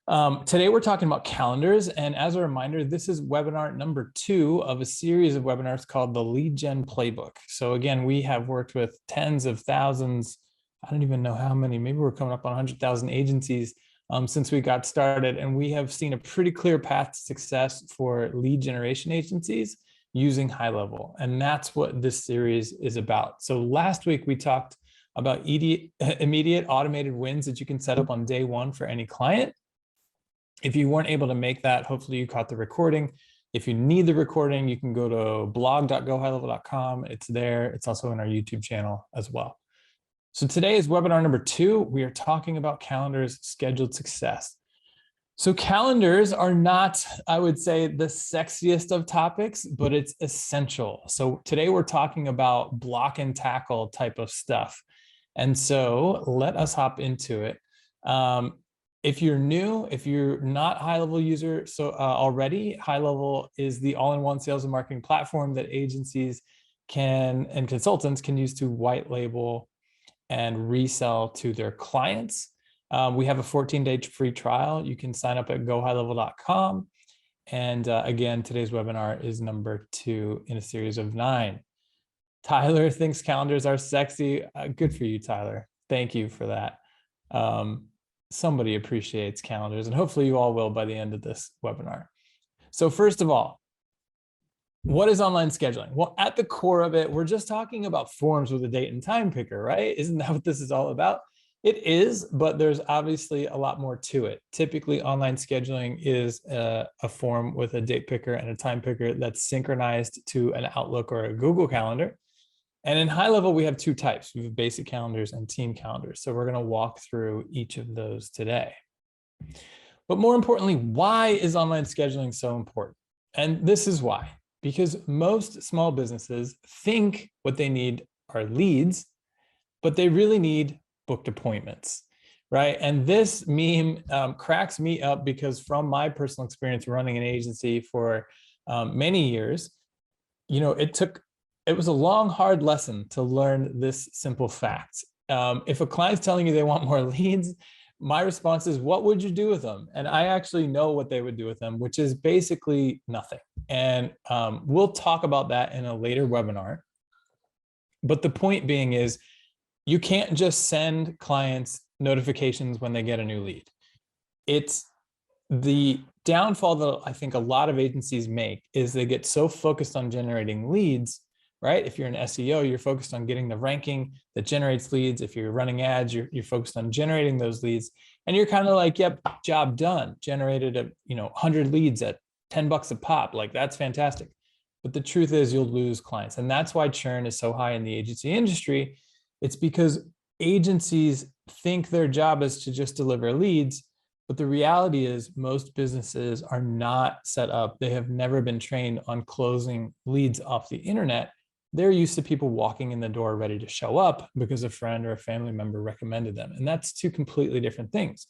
Today we're talking about calendars, and as a reminder, this is webinar number 2 of a series of webinars called the Lead Gen Playbook. So again, we have worked with tens of thousands, I don't even know how many, maybe we're coming up on 100,000 agencies since we got started, and we have seen a pretty clear path to success for lead generation agencies using HighLevel, and that's what this series is about. So last week we talked about immediate automated wins that you can set up on day one for any client. If you weren't able to make that, hopefully you caught the recording. If you need the recording, you can go to blog.gohighlevel.com. It's there. It's also in our YouTube channel as well. So today is webinar number 2. We are talking about calendars, scheduled success. So calendars are not, I would say, the sexiest of topics, but it's essential. So today we're talking about block and tackle type of stuff. And so let us hop into it. If you're new, if you're not HighLevel user already, HighLevel is the all-in-one sales and marketing platform that agencies and consultants can use to white label and resell to their clients. We have a 14-day free trial. You can sign up at gohighlevel.com. And again, today's webinar is number 2 in a series of 9. Tyler thinks calendars are sexy. Good for you, Tyler. Thank you for that. Somebody appreciates calendars, and hopefully you all will by the end of this webinar. So first of all, what is online scheduling? Well, at the core of it, we're just talking about forms with a date and time picker, right? Isn't that what this is all about? It is, but there's obviously a lot more to it. Typically, online scheduling is a form with a date picker and a time picker that's synchronized to an Outlook or a Google Calendar. And in HighLevel, we have 2 types. We have basic calendars and team calendars. So we're going to walk through each of those today. But more importantly, why is online scheduling so important? And this is why. Because most small businesses think what they need are leads, but they really need booked appointments, right? And this meme cracks me up because from my personal experience running an agency for many years, you know, it was a long, hard lesson to learn this simple fact. If a client's telling you they want more leads, my response is, what would you do with them? And I actually know what they would do with them, which is basically nothing. And we'll talk about that in a later webinar. But the point being is, you can't just send clients notifications when they get a new lead. It's the downfall that I think a lot of agencies make is they get so focused on generating leads, right? If you're an SEO, you're focused on getting the ranking that generates leads. If you're running ads, you're focused on generating those leads. And you're kind of like, yep, job done. Generated 100 leads at $10 a pop. Like, that's fantastic. But the truth is you'll lose clients. And that's why churn is so high in the agency industry. It's because agencies think their job is to just deliver leads. But the reality is most businesses are not set up. They have never been trained on closing leads off the internet. They're used to people walking in the door ready to show up because a friend or a family member recommended them. And that's 2 completely different things.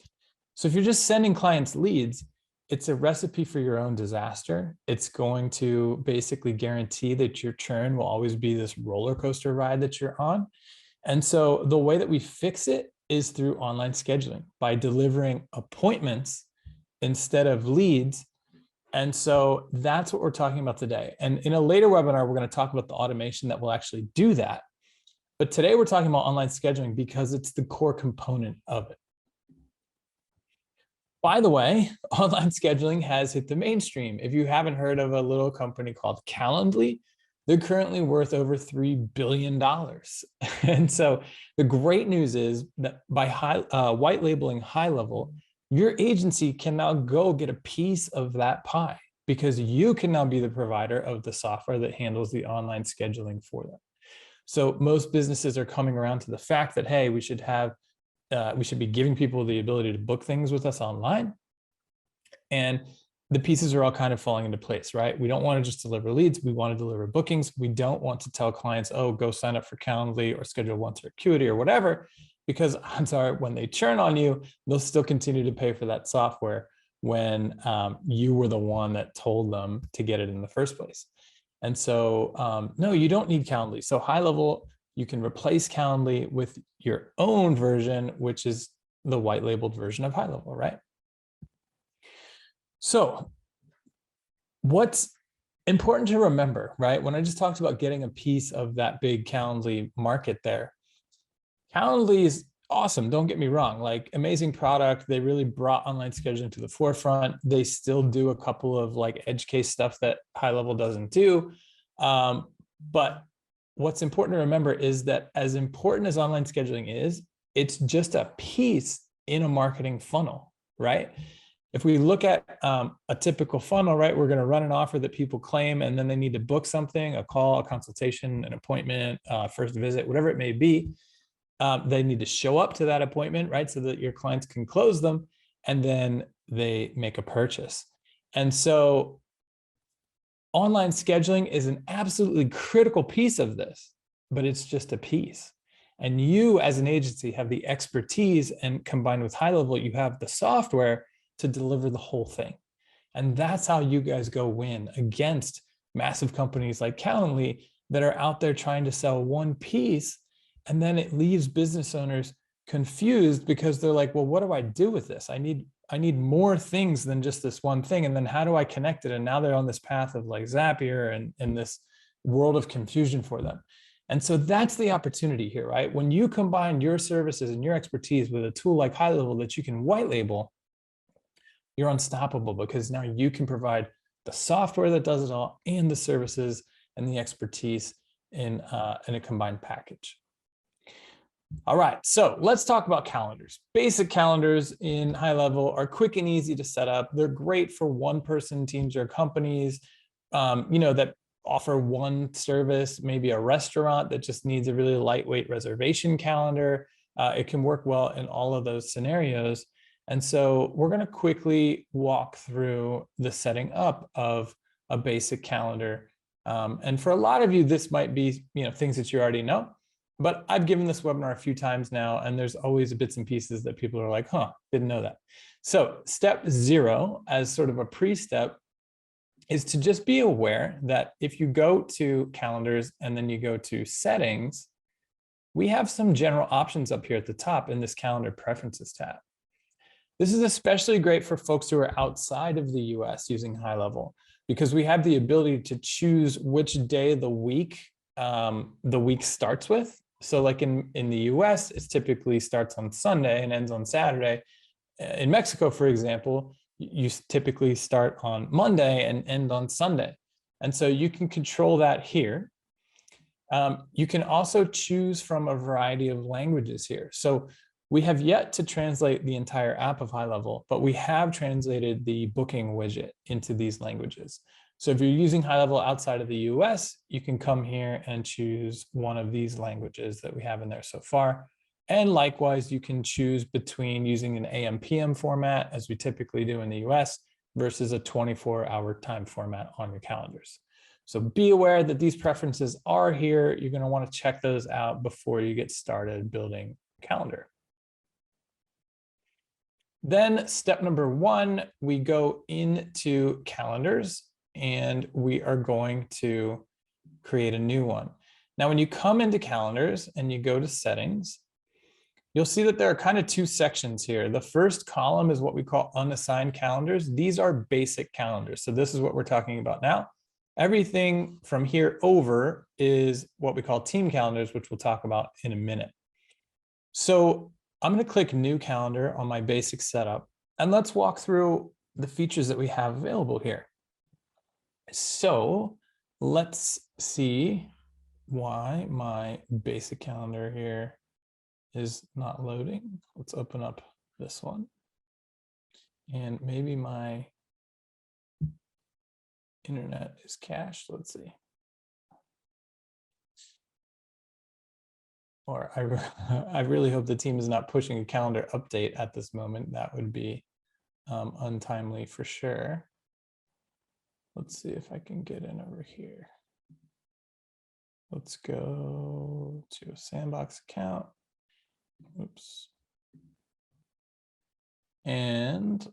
So if you're just sending clients leads, it's a recipe for your own disaster. It's going to basically guarantee that your churn will always be this roller coaster ride that you're on. And so the way that we fix it is through online scheduling by delivering appointments instead of leads. And so that's what we're talking about today. And in a later webinar, we're going to talk about the automation that will actually do that. But today we're talking about online scheduling because it's the core component of it. By the way, online scheduling has hit the mainstream. If you haven't heard of a little company called Calendly, they're currently worth over $3 billion. And so the great news is that by white labeling HighLevel, your agency can now go get a piece of that pie because you can now be the provider of the software that handles the online scheduling for them. So most businesses are coming around to the fact that, hey, we should be giving people the ability to book things with us online. And the pieces are all kind of falling into place, right? We don't want to just deliver leads. We want to deliver bookings. We don't want to tell clients, oh, go sign up for Calendly or Schedule Once or Acuity or whatever, because I'm sorry, when they churn on you, they'll still continue to pay for that software when you were the one that told them to get it in the first place. And so, no, you don't need Calendly. So HighLevel, you can replace Calendly with your own version, which is the white labeled version of HighLevel, right? So what's important to remember, right? When I just talked about getting a piece of that big Calendly market there, Calendly is awesome. Don't get me wrong, like amazing product. They really brought online scheduling to the forefront. They still do a couple of like edge case stuff that HighLevel doesn't do. But what's important to remember is that as important as online scheduling is, it's just a piece in a marketing funnel, right? If we look at a typical funnel, right, we're going to run an offer that people claim, and then they need to book something, a call, a consultation, an appointment, first visit, whatever it may be. They need to show up to that appointment, right, so that your clients can close them, and then they make a purchase. And so online scheduling is an absolutely critical piece of this, but it's just a piece. And you as an agency have the expertise, and combined with HighLevel, you have the software to deliver the whole thing. And that's how you guys go win against massive companies like Calendly that are out there trying to sell one piece. And then it leaves business owners confused because they're like, well, what do I do with this? I need more things than just this one thing. And then how do I connect it? And now they're on this path of like Zapier and this world of confusion for them. And so that's the opportunity here, right? When you combine your services and your expertise with a tool like HighLevel that you can white label, you're unstoppable, because now you can provide the software that does it all and the services and the expertise in a combined package. All right, so let's talk about calendars. Basic calendars in HighLevel are quick and easy to set up. They're great for one-person teams or companies, that offer one service, maybe a restaurant that just needs a really lightweight reservation calendar. It can work well in all of those scenarios. And so we're going to quickly walk through the setting up of a basic calendar. And for a lot of you, this might be things that you already know, but I've given this webinar a few times now, and there's always bits and pieces that people are like, huh, didn't know that. So step 0, as sort of a pre-step, is to just be aware that if you go to calendars and then you go to settings, we have some general options up here at the top in this calendar preferences tab. This is especially great for folks who are outside of the US using HighLevel, because we have the ability to choose which day of the week starts with. So like in the US, it typically starts on Sunday and ends on Saturday. In Mexico, for example, you typically start on Monday and end on Sunday. And so you can control that here. You can also choose from a variety of languages here. So we have yet to translate the entire app of HighLevel, but we have translated the booking widget into these languages. So if you're using HighLevel outside of the US, you can come here and choose one of these languages that we have in there so far. And likewise, you can choose between using an AM/PM format, as we typically do in the US, versus a 24-hour time format on your calendars. So be aware that these preferences are here. You're going to want to check those out before you get started building a calendar. Then step number 1, we go into calendars and we are going to create a new one. Now, when you come into calendars and you go to settings, you'll see that there are kind of 2 sections here. The first column is what we call unassigned calendars. These are basic calendars. So this is what we're talking about now. Everything from here over is what we call team calendars, which we'll talk about in a minute. So I'm going to click new calendar on my basic setup, and let's walk through the features that we have available here. So let's see why my basic calendar here is not loading. Let's open up this one, and maybe my internet is cached. Let's see. Or I really hope the team is not pushing a calendar update at this moment. That would be untimely for sure. Let's see if I can get in over here. Let's go to a Sandbox account. Oops. And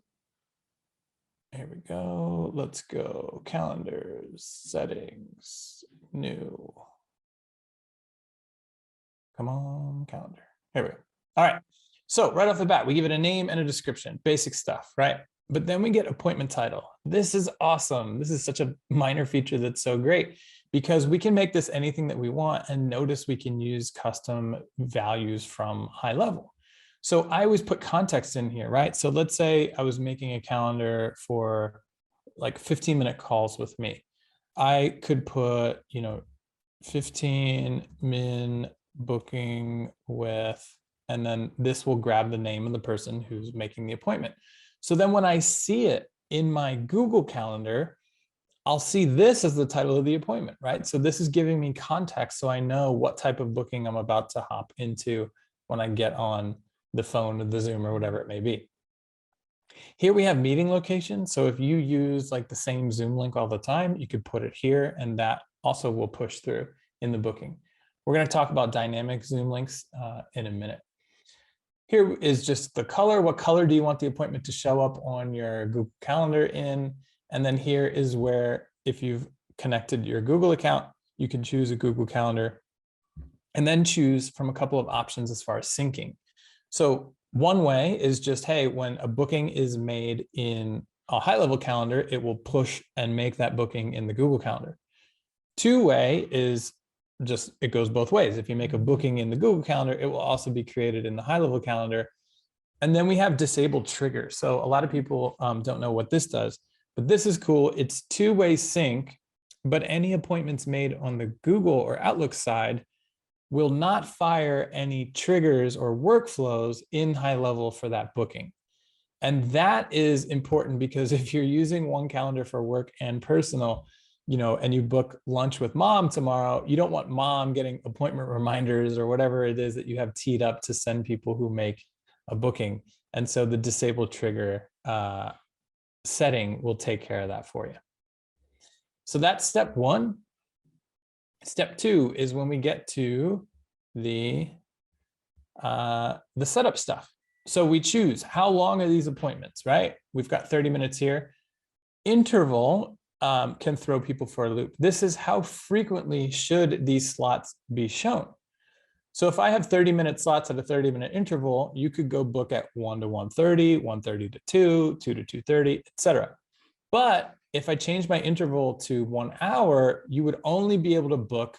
here we go. Let's go calendars, settings, new. Come on, calendar. Here we go. All right. So right off the bat, we give it a name and a description, basic stuff, right? But then we get appointment title. This is awesome. This is such a minor feature that's so great because we can make this anything that we want, and notice we can use custom values from HighLevel. So I always put context in here, right? So let's say I was making a calendar for like 15-minute calls with me. I could put, 15-min booking with, and then this will grab the name of the person who's making the appointment. So then when I see it in my Google Calendar, I'll see this as the title of the appointment, right? So this is giving me context so I know what type of booking I'm about to hop into when I get on the phone or the Zoom or whatever it may be. Here we have meeting location. So if you use like the same Zoom link all the time, you could put it here, and that also will push through in the booking. We're going to talk about dynamic Zoom links in a minute. Here is just the color. What color do you want the appointment to show up on your Google Calendar in? And then here is where, if you've connected your Google account, you can choose a Google Calendar and then choose from a couple of options as far as syncing. So one way is just, hey, when a booking is made in a HighLevel calendar, it will push and make that booking in the Google Calendar. Two-way is just, it goes both ways. If you make a booking in the Google Calendar, it will also be created in the HighLevel calendar. And then we have disabled triggers. So a lot of people don't know what this does, but this is cool. It's two-way sync, but any appointments made on the Google or Outlook side will not fire any triggers or workflows in HighLevel for that booking. And that is important because if you're using one calendar for work and personal, and you book lunch with mom tomorrow, you don't want mom getting appointment reminders or whatever it is that you have teed up to send people who make a booking. And so the disable trigger setting will take care of that for you. So that's step one. Step two is when we get to the setup stuff. So we choose how long are these appointments, right? We've got 30 minutes here. Interval can throw people for a loop. This is how frequently should these slots be shown. So if I have 30-minute slots at a 30-minute interval, you could go book at 1 to 1:30, 1:30 to 2, 2 to 2:30, etc. But if I change my interval to 1 hour, you would only be able to book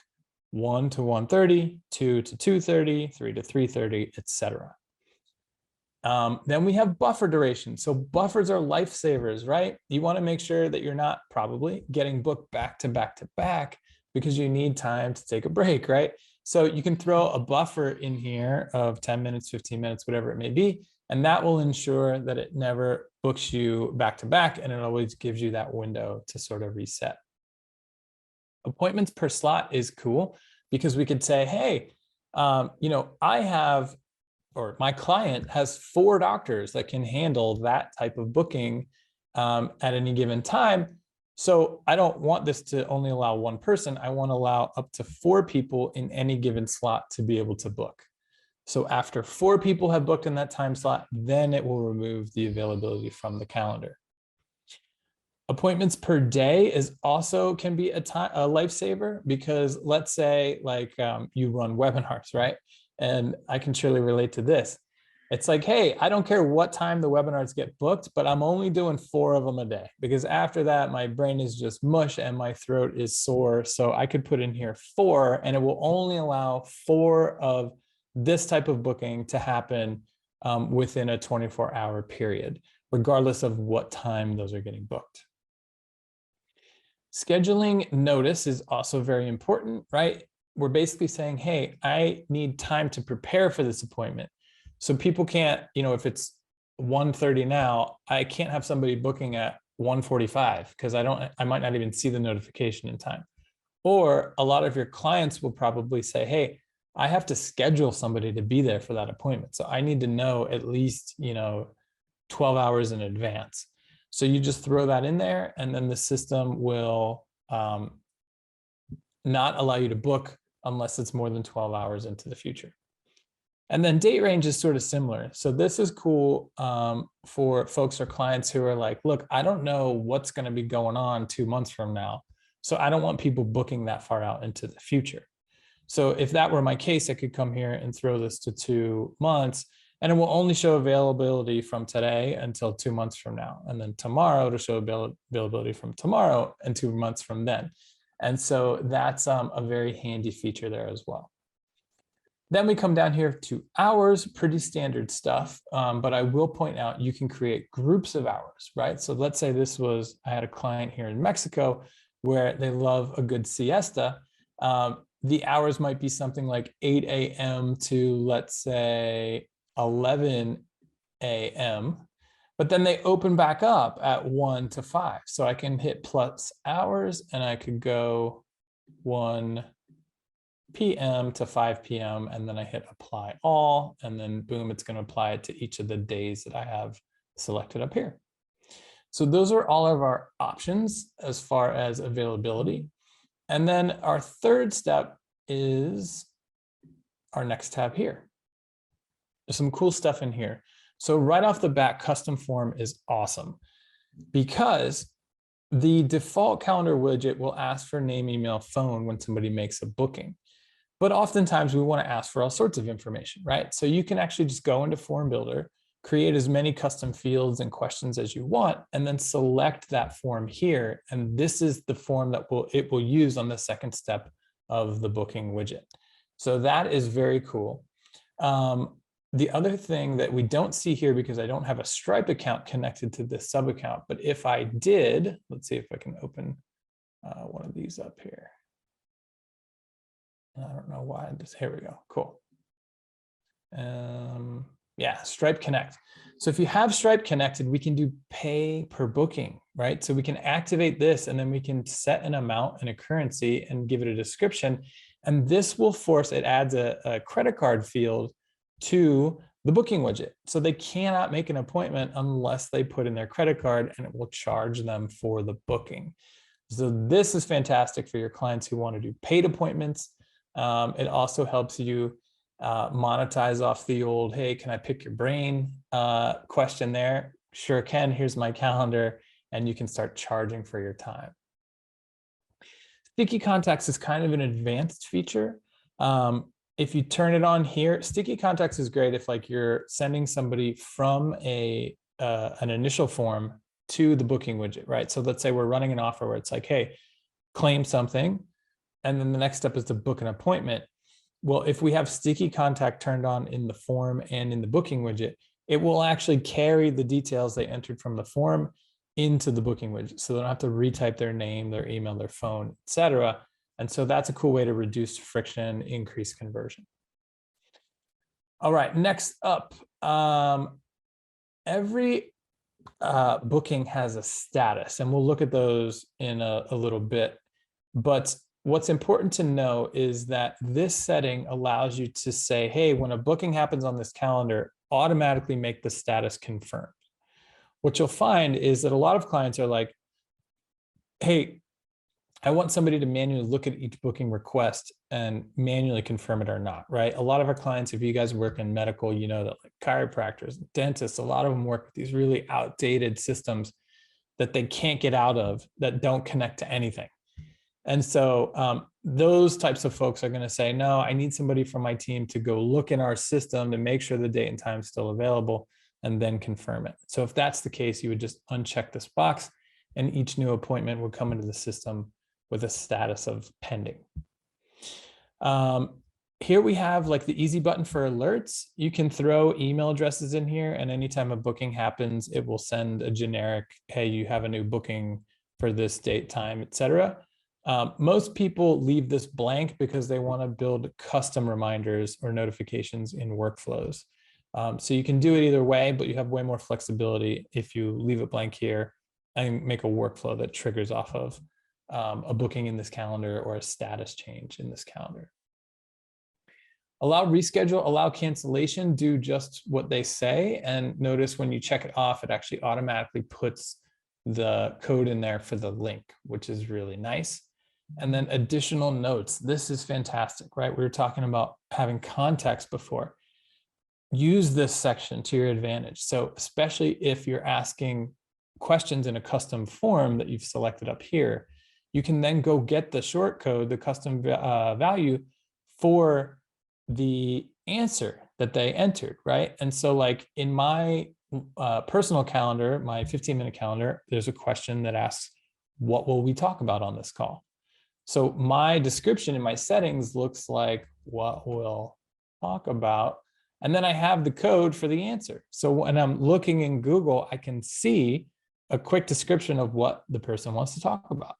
1 to 1:30, 2 to 2:30, 3 to 3:30, etc. Then we have buffer duration. So buffers are lifesavers, right? You want to make sure that you're not probably getting booked back to back to back because you need time to take a break, right? So you can throw a buffer in here of 10 minutes, 15 minutes, whatever it may be, and that will ensure that it never books you back to back, and it always gives you that window to sort of reset. Appointments per slot is cool because we could say, hey, I have, or my client has 4 doctors that can handle that type of booking at any given time. So I don't want this to only allow one person. I want to allow up to 4 people in any given slot to be able to book. So after 4 people have booked in that time slot, then it will remove the availability from the calendar. Appointments per day is also can be a lifesaver because let's say like you run webinars, right? And I can surely relate to this. It's like, hey, I don't care what time the webinars get booked, but I'm only doing 4 of them a day because after that, my brain is just mush and my throat is sore. So I could put in here 4 and it will only allow 4 of this type of booking to happen within a 24-hour period, regardless of what time those are getting booked. Scheduling notice is also very important, right? We're basically saying, hey, I need time to prepare for this appointment. So people can't, if it's 1:30 now, I can't have somebody booking at 1:45 because I might not even see the notification in time. Or a lot of your clients will probably say, hey, I have to schedule somebody to be there for that appointment. So I need to know at least, 12 hours in advance. So you just throw that in there and then the system will not allow you to book unless it's more than 12 hours into the future. And then date range is sort of similar. So this is cool for folks or clients who are like, look, I don't know what's going to be going on 2 months from now. So I don't want people booking that far out into the future. So if that were my case, I could come here and throw this to 2 months. And it will only show availability from today until 2 months from now. And then tomorrow to show availability from tomorrow and 2 months from then. And so that's a very handy feature there as well. Then we come down here to hours, pretty standard stuff. But I will point out you can create groups of hours, right? So let's say I had a client here in Mexico where they love a good siesta. The hours might be something like 8 a.m. to, let's say, 11 a.m. But then they open back up at 1 to 5. So I can hit plus hours and I could go 1 p.m. to 5 p.m. and then I hit apply all, and then boom, it's going to apply it to each of the days that I have selected up here. So those are all of our options as far as availability. And then our third step is our next tab here. There's some cool stuff in here. So right off the bat, custom form is awesome because the default calendar widget will ask for name, email, phone when somebody makes a booking. But oftentimes we want to ask for all sorts of information, right? So you can actually just go into Form Builder, create as many custom fields and questions as you want, and then select that form here. And this is the form that it will use on the second step of the booking widget. So that is very cool. The other thing that we don't see here because I don't have a Stripe account connected to this sub account, but if I did, let's see if I can open one of these up here. I don't know why, here we go, cool. Yeah, Stripe Connect. So if you have Stripe connected, we can do pay per booking, right? So we can activate this and then we can set an amount and a currency and give it a description. And this will force, it adds a credit card field to the booking widget. So they cannot make an appointment unless they put in their credit card, and it will charge them for the booking. So this is fantastic for your clients who want to do paid appointments. It also helps you monetize off the old, hey, can I pick your brain question there? Sure can, here's my calendar, and you can start charging for your time. Sticky contacts is kind of an advanced feature. If you turn it on here, sticky contacts is great if like you're sending somebody from an initial form to the booking widget, right? So let's say we're running an offer where it's like, hey, claim something, and then the next step is to book an appointment. Well, if we have sticky contact turned on in the form and in the booking widget, it will actually carry the details they entered from the form into the booking widget. So they don't have to retype their name, their email, their phone, etc. And so that's a cool way to reduce friction, increase conversion. All right, next up, every booking has a status, and we'll look at those in a little bit. But what's important to know is that this setting allows you to say, hey, when a booking happens on this calendar, automatically make the status confirmed. What you'll find is that a lot of clients are like, hey, I want somebody to manually look at each booking request and manually confirm it or not, right? A lot of our clients, if you guys work in medical, you know that like chiropractors, dentists, a lot of them work with these really outdated systems that they can't get out of, that don't connect to anything. And so those types of folks are going to say, no, I need somebody from my team to go look in our system to make sure the date and time is still available and then confirm it. So if that's the case, you would just uncheck this box and each new appointment would come into the system with a status of pending. Here we have like the easy button for alerts. You can throw email addresses in here, and anytime a booking happens, it will send a generic, hey, you have a new booking for this date, time, etc. Most people leave this blank because they want to build custom reminders or notifications in workflows. So you can do it either way, but you have way more flexibility if you leave it blank here and make a workflow that triggers off of a booking in this calendar or a status change in this calendar. Allow reschedule, allow cancellation, do just what they say. And notice when you check it off, it actually automatically puts the code in there for the link, which is really nice. And then additional notes. This is fantastic, right? We were talking about having context before. Use this section to your advantage. So especially if you're asking questions in a custom form that you've selected up here, you can then go get the short code, the custom value for the answer that they entered, right? And so like in my personal calendar, my 15-minute calendar, there's a question that asks, what will we talk about on this call? So my description in my settings looks like what we'll talk about. And then I have the code for the answer. So when I'm looking in Google, I can see a quick description of what the person wants to talk about.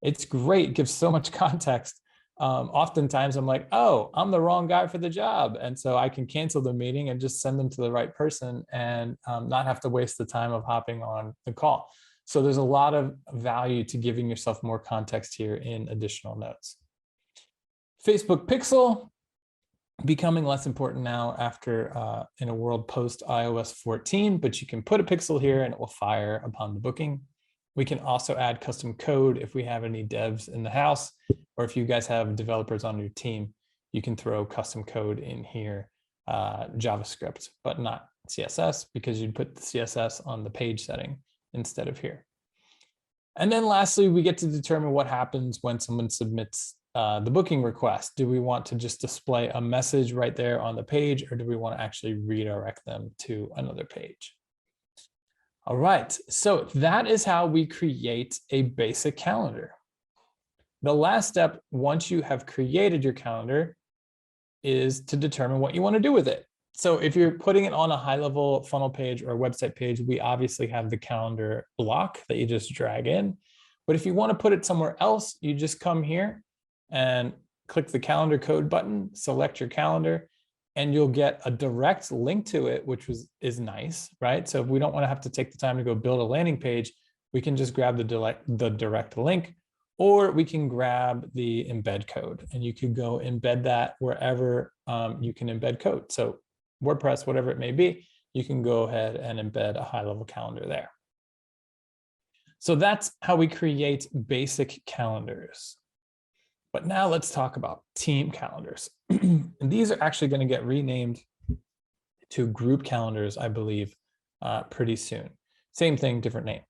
It's great, it gives so much context. Oftentimes I'm like, oh, I'm the wrong guy for the job. And so I can cancel the meeting and just send them to the right person and not have to waste the time of hopping on the call. So there's a lot of value to giving yourself more context here in additional notes. Facebook Pixel, becoming less important now after in a world post iOS 14, but you can put a pixel here and it will fire upon the booking. We can also add custom code if we have any devs in the house, or if you guys have developers on your team, you can throw custom code in here, JavaScript, but not CSS, because you'd put the CSS on the page setting instead of here. And then lastly, we get to determine what happens when someone submits the booking request. Do we want to just display a message right there on the page, or do we want to actually redirect them to another page? All right, so that is how we create a basic calendar. The last step, once you have created your calendar, is to determine what you want to do with it. So if you're putting it on a HighLevel funnel page or website page, we obviously have the calendar block that you just drag in. But if you want to put it somewhere else, you just come here and click the calendar code button, select your calendar, and you'll get a direct link to it, which is nice, right? So if we don't want to have to take the time to go build a landing page, we can just grab the direct link, or we can grab the embed code, and you could go embed that wherever you can embed code. So WordPress, whatever it may be, you can go ahead and embed a HighLevel calendar there. So that's how we create basic calendars. But now let's talk about team calendars. And these are actually going to get renamed to group calendars, I believe, pretty soon. Same thing, different name.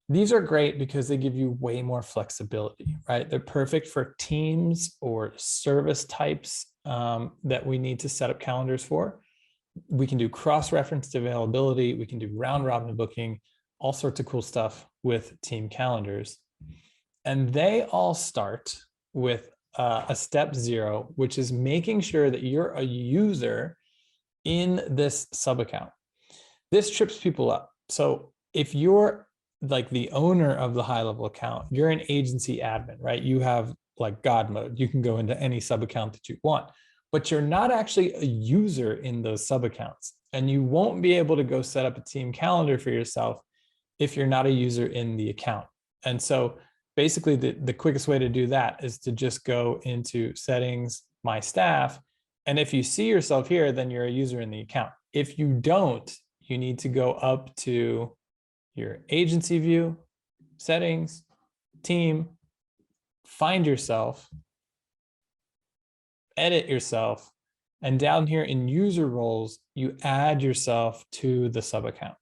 These are great because they give you way more flexibility, right? They're perfect for teams or service types that we need to set up calendars for. We can do cross-referenced availability. We can do round-robin booking, all sorts of cool stuff with team calendars. And they all start with a step 0, which is making sure that you're a user in this sub account. This trips people up. So if you're like the owner of the HighLevel account, you're an agency admin, right? You have like God mode. You can go into any sub account that you want, but you're not actually a user in those sub accounts. And you won't be able to go set up a team calendar for yourself if you're not a user in the account. And so basically the quickest way to do that is to just go into settings, my staff. And if you see yourself here, then you're a user in the account. If you don't, you need to go up to your agency view, settings, team, find yourself, edit yourself, and down here in user roles, you add yourself to the sub account.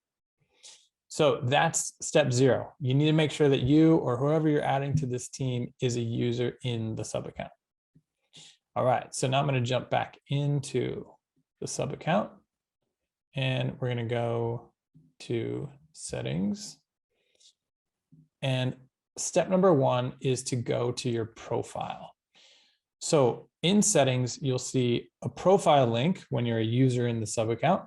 So that's step 0. You need to make sure that you or whoever you're adding to this team is a user in the sub account. All right, so now I'm going to jump back into the sub account, and we're going to go to settings. And step number 1 is to go to your profile. So in settings, you'll see a profile link when you're a user in the sub account.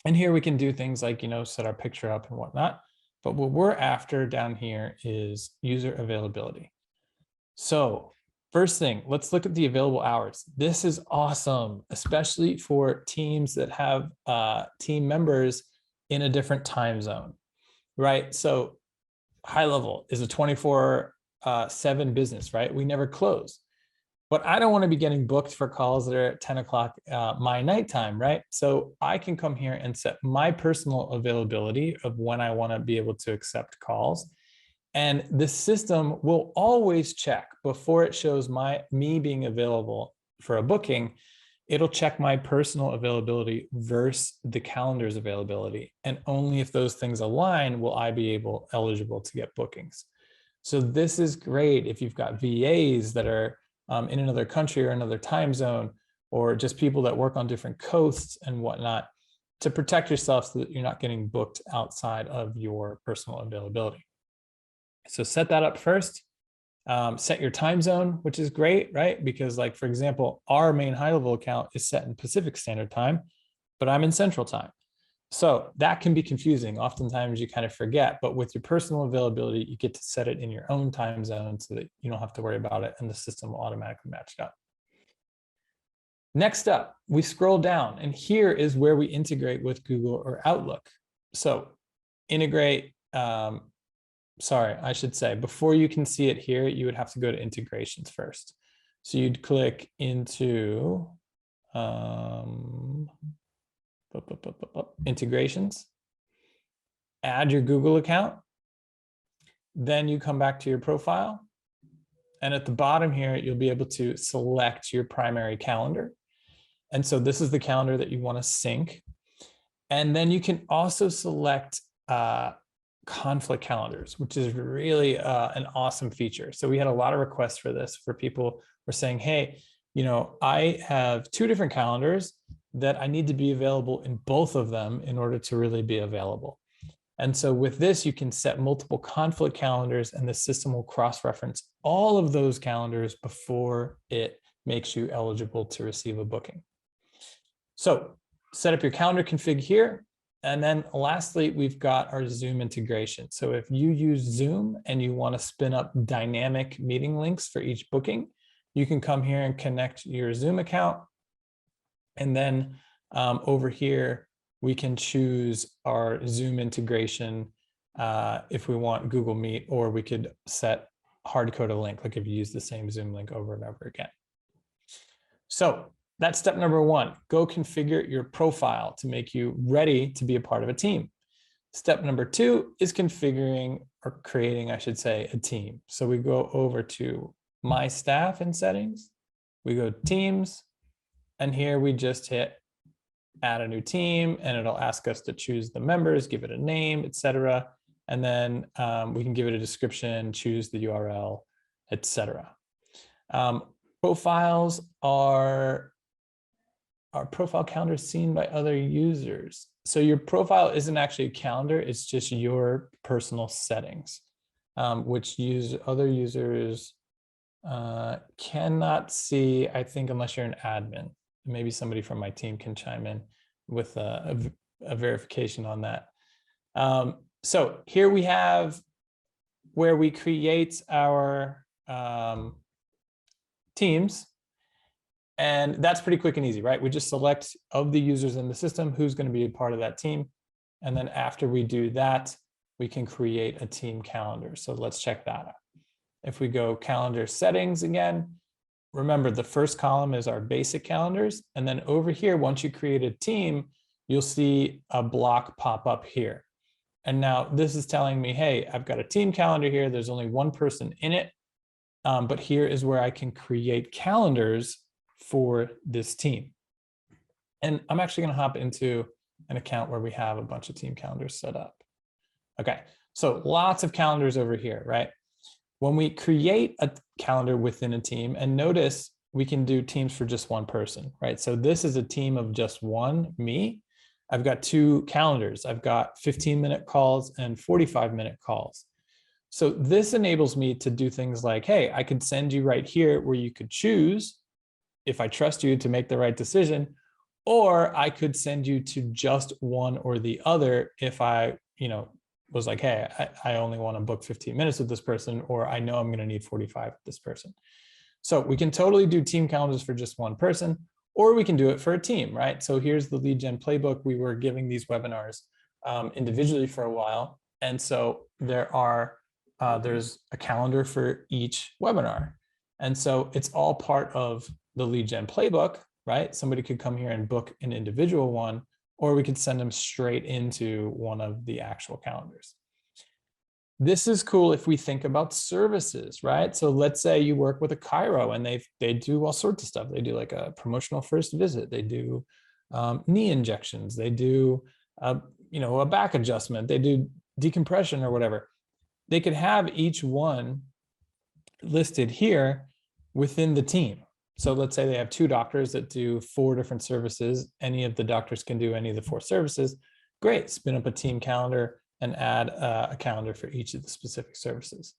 And here we can do things like, set our picture up and whatnot. But what we're after down here is user availability. So first thing, let's look at the available hours. This is awesome, especially for teams that have team members in a different time zone, right? So HighLevel is a 24/7 business, right? We never close. But I don't want to be getting booked for calls that are at 10 o'clock my nighttime, right? So I can come here and set my personal availability of when I want to be able to accept calls. And the system will always check before it shows me being available for a booking. It'll check my personal availability versus the calendar's availability. And only if those things align will I be eligible to get bookings. So this is great if you've got VAs that are in another country or another time zone. or just people that work on different coasts and whatnot, to protect yourself so that you're not getting booked outside of your personal availability. So set that up first. Set your time zone, which is great, right? Because like, for example, our main HighLevel account is set in Pacific Standard Time, but I'm in Central Time. So that can be confusing. Oftentimes you kind of forget, but with your personal availability, you get to set it in your own time zone so that you don't have to worry about it and the system will automatically match it up. Next up, we scroll down, and here is where we integrate with Google or Outlook. So integrate, sorry, I should say, before you can see it here, you would have to go to integrations first. So you'd click into integrations, add your Google account, then you come back to your profile. And at the bottom here, you'll be able to select your primary calendar. And so this is the calendar that you want to sync. And then you can also select conflict calendars, which is really an awesome feature. So we had a lot of requests for this, for people were saying, hey, you know, I have 2 different calendars that I need to be available in both of them in order to really be available. And so with this, you can set multiple conflict calendars and the system will cross-reference all of those calendars before it makes you eligible to receive a booking. So set up your calendar config here. And then lastly, we've got our Zoom integration. So if you use Zoom and you want to spin up dynamic meeting links for each booking, you can come here and connect your Zoom account. And then over here, we can choose our Zoom integration if we want Google Meet, or we could set hard code a link, like if you use the same Zoom link over and over again. So that's step number 1. Go configure your profile to make you ready to be a part of a team. Step number 2 is configuring, or creating, I should say, a team. So we go over to My Staff in Settings, we go Teams, and here we just hit add a new team, and it'll ask us to choose the members, give it a name, etc. And then we can give it a description, choose the URL, etc. Profiles are our profile calendar seen by other users. So your profile isn't actually a calendar, it's just your personal settings, which other users cannot see, I think, unless you're an admin. Maybe somebody from my team can chime in with a verification on that. So here we have where we create our teams. And that's pretty quick and easy, right? We just select of the users in the system who's going to be a part of that team. And then after we do that, we can create a team calendar. So let's check that out. If we go calendar settings again, remember the first column is our basic calendars. And then over here, once you create a team, you'll see a block pop up here. And now this is telling me, hey, I've got a team calendar here. There's only one person in it. But here is where I can create calendars for this team. And I'm actually going to hop into an account where we have a bunch of team calendars set up. Okay, so lots of calendars over here, right? When we create a calendar within a team, and notice we can do teams for just one person, right? So this is a team of just one, me. I've got 2 calendars. I've got 15-minute calls and 45-minute calls. So this enables me to do things like, hey, I could send you right here where you could choose if I trust you to make the right decision, or I could send you to just one or the other if I, was like, hey, I only want to book 15 minutes with this person, or I know I'm going to need 45 with this person. So we can totally do team calendars for just one person, or we can do it for a team, right? So here's the lead gen playbook. We were giving these webinars individually for a while. And so there's a calendar for each webinar. And so it's all part of the lead gen playbook, right? Somebody could come here and book an individual one, or we could send them straight into one of the actual calendars. This is cool if we think about services, right? So let's say you work with a chiro and they do all sorts of stuff. They do like a promotional first visit. They do knee injections. They do, a back adjustment. They do decompression or whatever. They could have each one listed here within the team. So let's say they have 2 doctors that do 4 different services. Any of the doctors can do any of the 4 services. Great, spin up a team calendar and add a calendar for each of the specific services.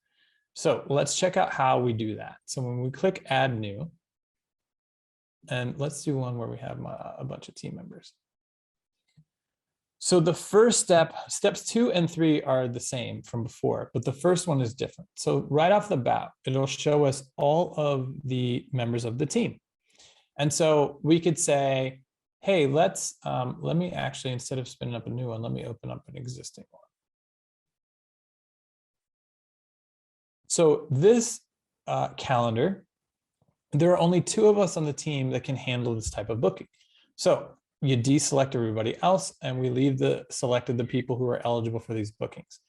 So let's check out how we do that. So when we click add new, and let's do one where we have a bunch of team members. So the first step, steps 2 and 3 are the same from before, but the first one is different. So right off the bat, it'll show us all of the members of the team. And so we could say, hey, let me actually, instead of spinning up a new one, let me open up an existing one. So this calendar, there are only 2 of us on the team that can handle this type of booking. So you deselect everybody else and we leave selected the people who are eligible for these bookings.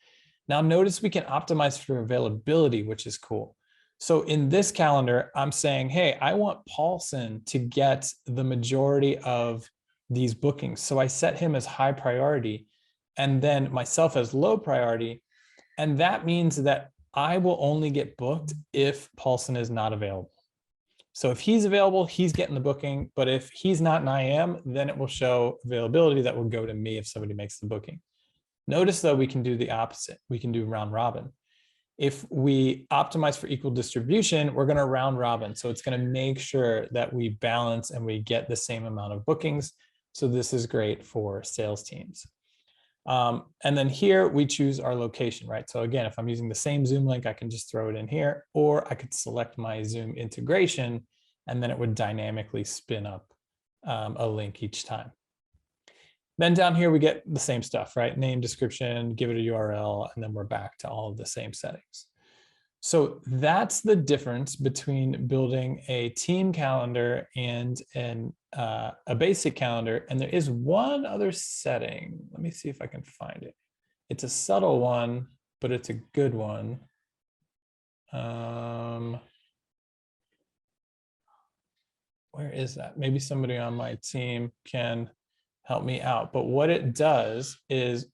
Now notice we can optimize for availability, which is cool. So in this calendar, I'm saying, hey, I want Paulson to get the majority of these bookings. So I set him as high priority and then myself as low priority. And that means that I will only get booked if Paulson is not available. So if he's available, he's getting the booking, but if he's not and I am, then it will show availability that will go to me if somebody makes the booking. Notice though, we can do the opposite. We can do round robin. If we optimize for equal distribution, we're going to round robin. So it's going to make sure that we balance and we get the same amount of bookings. So this is great for sales teams. And then here we choose our location, right? So again, if I'm using the same Zoom link, I can just throw it in here, or I could select my Zoom integration, and then it would dynamically spin up a link each time. Then down here, we get the same stuff, right? Name, description, give it a URL, and then we're back to all of the same settings. So that's the difference between building a team calendar and a basic calendar. And there is one other setting. Let me see if I can find it. It's a subtle one, but it's a good one. Where is that? Maybe somebody on my team can help me out. But what it does is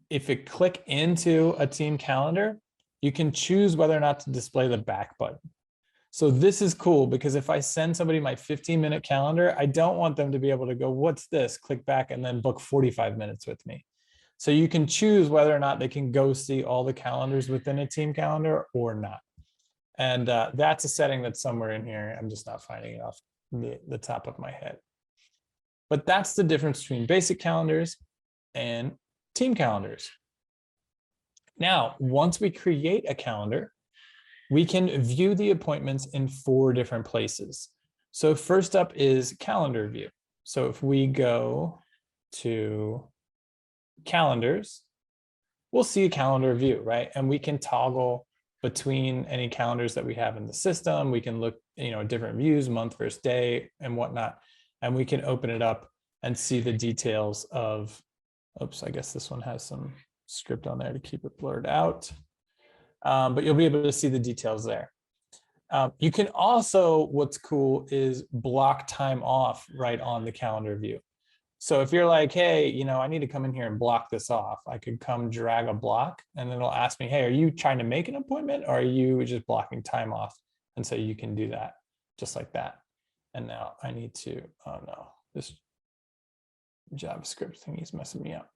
if you click into a team calendar, you can choose whether or not to display the back button. So this is cool because if I send somebody my 15-minute calendar, I don't want them to be able to go, what's this? Click back and then book 45 minutes with me. So you can choose whether or not they can go see all the calendars within a team calendar or not. And that's a setting that's somewhere in here. I'm just not finding it off the top of my head. But that's the difference between basic calendars and team calendars. Now, once we create a calendar, we can view the appointments in 4 different places. So first up is calendar view. So if we go to calendars, we'll see a calendar view, right? And we can toggle between any calendars that we have in the system. We can look, different views, month versus day and whatnot. And we can open it up and see the details of, oops, I guess this one has some script on there to keep it blurred out. But you'll be able to see the details there. You can also, what's cool is block time off right on the calendar view. So if you're like, hey, I need to come in here and block this off, I could come drag a block and then it'll ask me, hey, are you trying to make an appointment or are you just blocking time off? And so you can do that just like that. And now I need to, oh no, this JavaScript thing is messing me up.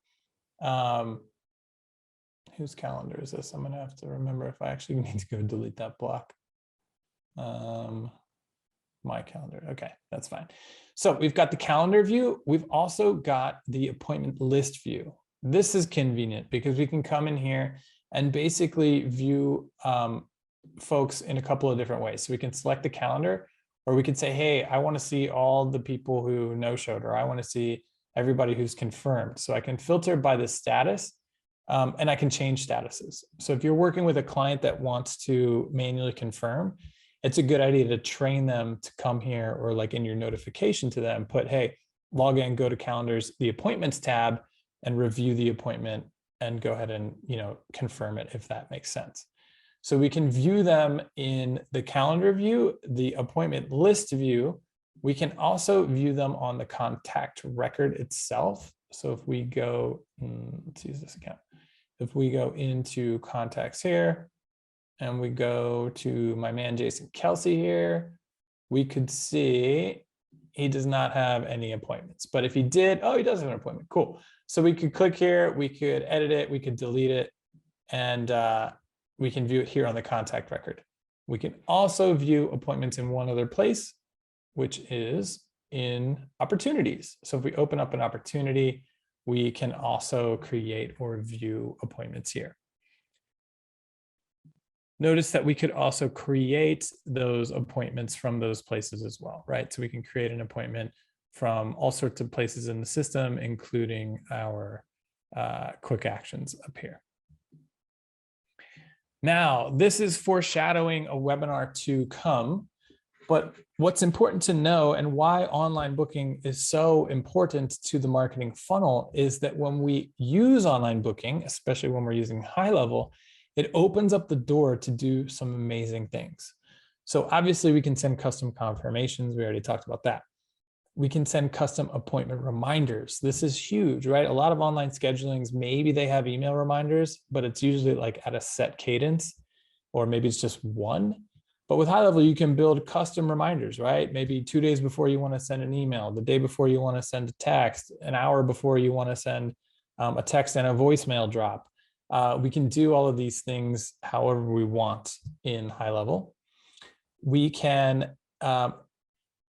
Whose calendar is this? I'm gonna have to remember if I actually need to go delete that block. My calendar, okay, that's fine. So we've got the calendar view. We've also got the appointment list view. This is convenient because we can come in here and basically view folks in a couple of different ways. So we can select the calendar, or we could say, hey, I wanna see all the people who no-showed, or I wanna see everybody who's confirmed. So I can filter by the status. And I can change statuses. So if you're working with a client that wants to manually confirm, it's a good idea to train them to come here, or like in your notification to them, put, hey, log in, go to calendars, the appointments tab, and review the appointment and go ahead and confirm it if that makes sense. So we can view them in the calendar view, the appointment list view. We can also view them on the contact record itself. So if we go, let's use this account. If we go into contacts here and we go to my man, Jason Kelsey here, we could see he does not have any appointments. But if he did, oh, he does have an appointment. Cool. So we could click here, we could edit it, we could delete it, and we can view it here on the contact record. We can also view appointments in one other place, which is in opportunities. So if we open up an opportunity, we can also create or view appointments here. Notice that we could also create those appointments from those places as well, right? So we can create an appointment from all sorts of places in the system, including our quick actions up here. Now, this is foreshadowing a webinar to come, but what's important to know and why online booking is so important to the marketing funnel is that when we use online booking, especially when we're using HighLevel, it opens up the door to do some amazing things. So obviously we can send custom confirmations. We already talked about that. We can send custom appointment reminders. This is huge, right? A lot of online schedulings, maybe they have email reminders, but it's usually like at a set cadence, or maybe it's just one. But with HighLevel, you can build custom reminders, right? Maybe 2 days before you want to send an email, the day before you want to send a text, an hour before you want to send a text and a voicemail drop. We can do all of these things however we want in HighLevel. We can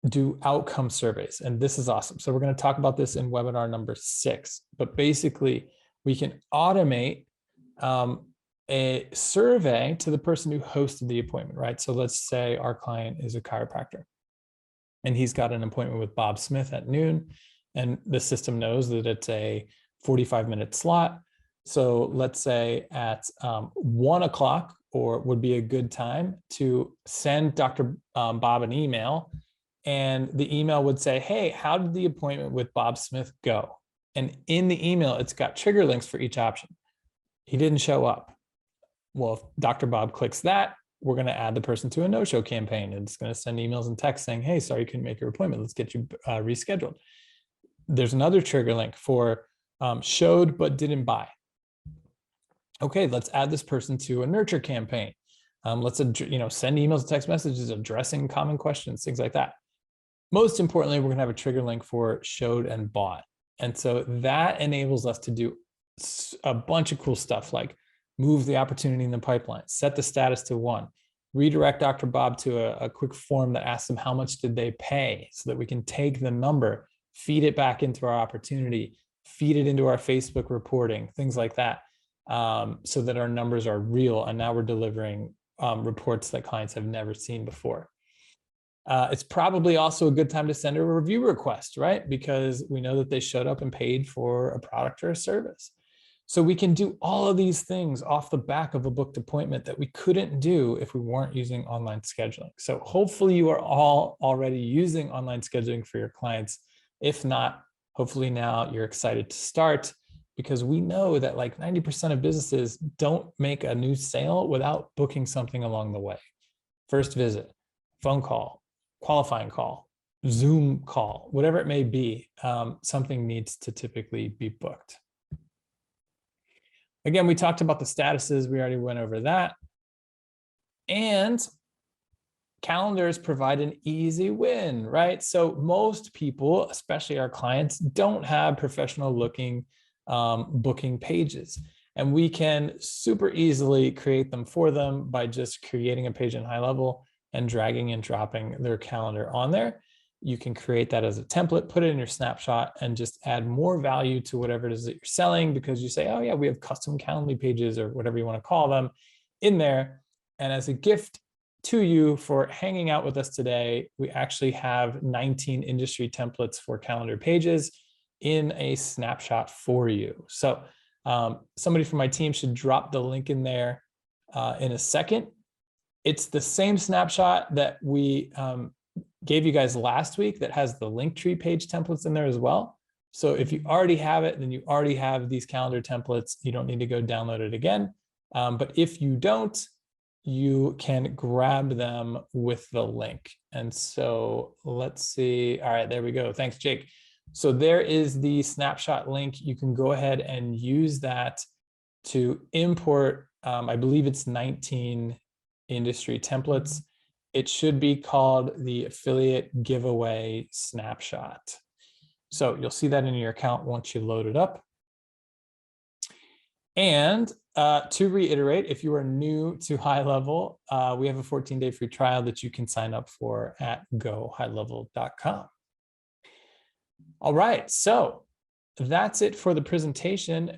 do outcome surveys, and this is awesome. So we're going to talk about this in webinar number 6, but basically we can automate a survey to the person who hosted the appointment, right? So let's say our client is a chiropractor and he's got an appointment with Bob Smith at noon, and the system knows that it's a 45-minute slot. So let's say at 1 o'clock, or would be a good time to send Dr. Bob an email. And the email would say, hey, how did the appointment with Bob Smith go? And in the email, it's got trigger links for each option. He didn't show up. Well, if Dr. Bob clicks that, we're going to add the person to a no-show campaign. And it's going to send emails and texts saying, hey, sorry, you couldn't make your appointment. Let's get you rescheduled. There's another trigger link for showed but didn't buy. Okay, let's add this person to a nurture campaign. Let's send emails and text messages addressing common questions, things like that. Most importantly, we're going to have a trigger link for showed and bought. And so that enables us to do a bunch of cool stuff like move the opportunity in the pipeline, set the status to 1, redirect Dr. Bob to a quick form that asks them how much did they pay so that we can take the number, feed it back into our opportunity, feed it into our Facebook reporting, things like that, so that our numbers are real. And now we're delivering reports that clients have never seen before. It's probably also a good time to send a review request, right? Because we know that they showed up and paid for a product or a service. So we can do all of these things off the back of a booked appointment that we couldn't do if we weren't using online scheduling. So hopefully you are all already using online scheduling for your clients. If not, hopefully now you're excited to start, because we know that like 90% of businesses don't make a new sale without booking something along the way. First visit, phone call, qualifying call, Zoom call, whatever it may be, something needs to typically be booked. Again, we talked about the statuses. We already went over that. And calendars provide an easy win, right? So most people, especially our clients, don't have professional looking booking pages. And we can super easily create them for them by just creating a page in HighLevel and dragging and dropping their calendar on there. You can create that as a template, put it in your snapshot, and just add more value to whatever it is that you're selling, because you say, oh yeah, we have custom calendar pages or whatever you want to call them in there. And as a gift to you for hanging out with us today, we actually have 19 industry templates for calendar pages in a snapshot for you. So somebody from my team should drop the link in there in a second. It's the same snapshot that we gave you guys last week that has the Linktree page templates in there as well. So if you already have it, then you already have these calendar templates. You don't need to go download it again. But if you don't, you can grab them with the link. And so let's see. All right, there we go. Thanks, Jake. So there is the snapshot link. You can go ahead and use that to import, I believe it's 19 industry templates. it should be called the affiliate giveaway snapshot. So you'll see that in your account once you load it up. And to reiterate, if you are new to HighLevel, we have a 14-day free trial that you can sign up for at gohighlevel.com. All right, so that's it for the presentation.